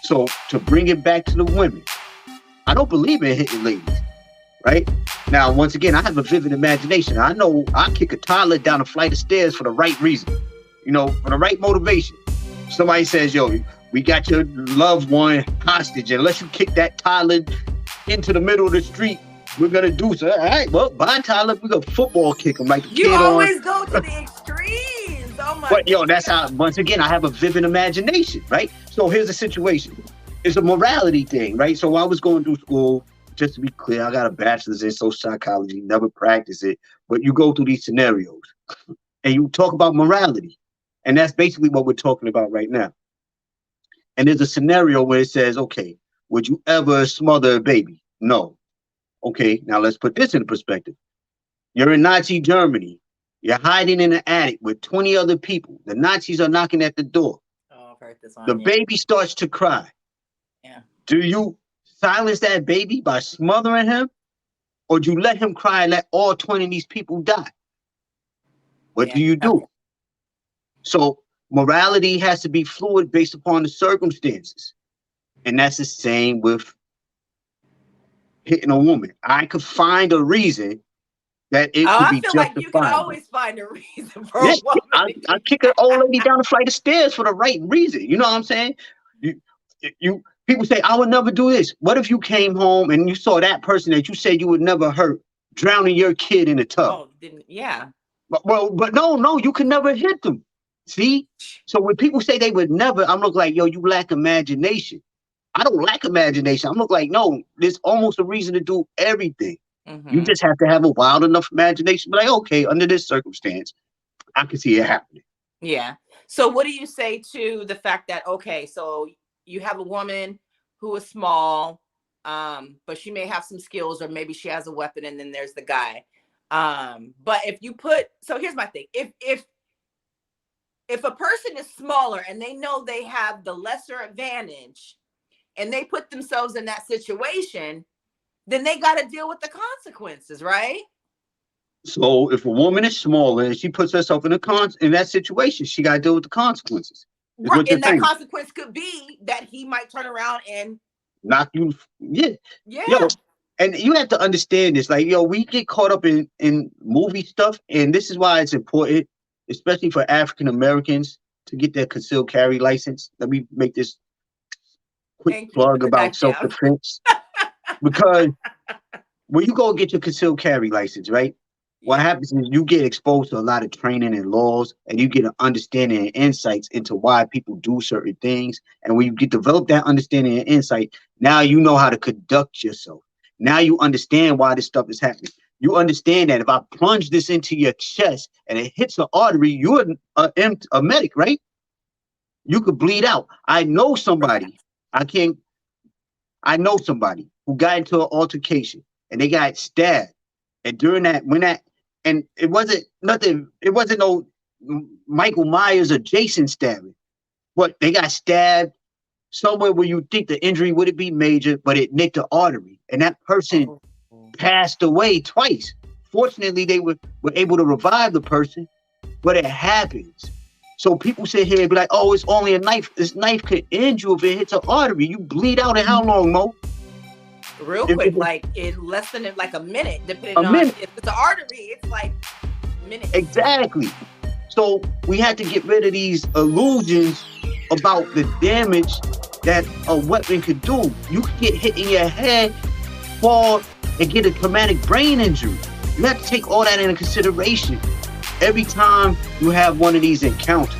So to bring it back to the women, I don't believe in hitting ladies, right? Now, once again, I have a vivid imagination. I know I kick a toddler down a flight of stairs for the right reason, for the right motivation. Somebody says, yo, we got your loved one hostage. Unless you kick that toddler into the middle of the street, we're going to do so. All right, well, bye, toddler. We're going to football kick him like the You kid always on. go to the extremes. Oh, my But, God. that's how, once again, I have a vivid imagination, right? So here's the situation. It's a morality thing, right? So I was going through school, just to be clear, I got a bachelor's in social psychology, never practiced it, but you go through these scenarios and you talk about morality. And that's basically what we're talking about right now. And there's a scenario where it says, okay, would you ever smother a baby? No. Okay, now let's put this into perspective. You're in Nazi Germany. You're hiding in an attic with 20 other people. The Nazis are knocking at the door. Oh, I've heard this one. The baby starts to cry. Yeah. Do you silence that baby by smothering him? Or do you let him cry and let all 20 of these people die? What do you do? So morality has to be fluid based upon the circumstances. And that's the same with hitting a woman. I could find a reason that it could be I feel justified. Like you can always find a reason for a woman. I kick an old lady down a flight of stairs for the right reason. You know what I'm saying? You people say, I would never do this. What if you came home and you saw that person that you said you would never hurt drowning your kid in a tub? Oh, didn't, yeah. But no, you can never hit them. See? So when people say they would never, I'm looking like, yo, you lack imagination. I don't lack imagination. I'm looking like, no, there's almost a reason to do everything. Mm-hmm. You just have to have a wild enough imagination. But like, okay, under this circumstance, I can see it happening. Yeah. So what do you say to the fact that, okay, so you have a woman who is small, but she may have some skills, or maybe she has a weapon, and then there's the guy. But if you so here's my thing. If a person is smaller and they know they have the lesser advantage and they put themselves in that situation, then they got to deal with the consequences, right? So if a woman is smaller and she puts herself in that situation, she got to deal with the consequences. Right. And that consequence could be that he might turn around and knock you. Yeah. Yeah. Yo, and you have to understand this. Like, we get caught up in movie stuff. And this is why it's important, especially for African Americans, to get their concealed carry license. Let me make this quick plug about self-defense. Because when you go get your concealed carry license, right? What happens is you get exposed to a lot of training and laws, and you get an understanding and insights into why people do certain things. And when you develop that understanding and insight, now you know how to conduct yourself. Now you understand why this stuff is happening. You understand that if I plunge this into your chest and it hits an artery, you're a medic, right? You could bleed out. I know somebody. I know somebody who got into an altercation and they got stabbed. And during that, and it wasn't nothing, it wasn't no Michael Myers or Jason stabbing, but they got stabbed somewhere where you think the injury wouldn't be major, but it nicked the artery. And that person passed away twice. Fortunately, they were able to revive the person, but it happens. So people sit here and be like, oh, it's only a knife. This knife could end you if it hits an artery. You bleed out in how long, Mo? Real quick, like in less than like a minute, depending on if it's an artery, it's like minutes. Exactly. So we had to get rid of these illusions about the damage that a weapon could do. You could get hit in your head, fall, and get a traumatic brain injury. You have to take all that into consideration every time you have one of these encounters.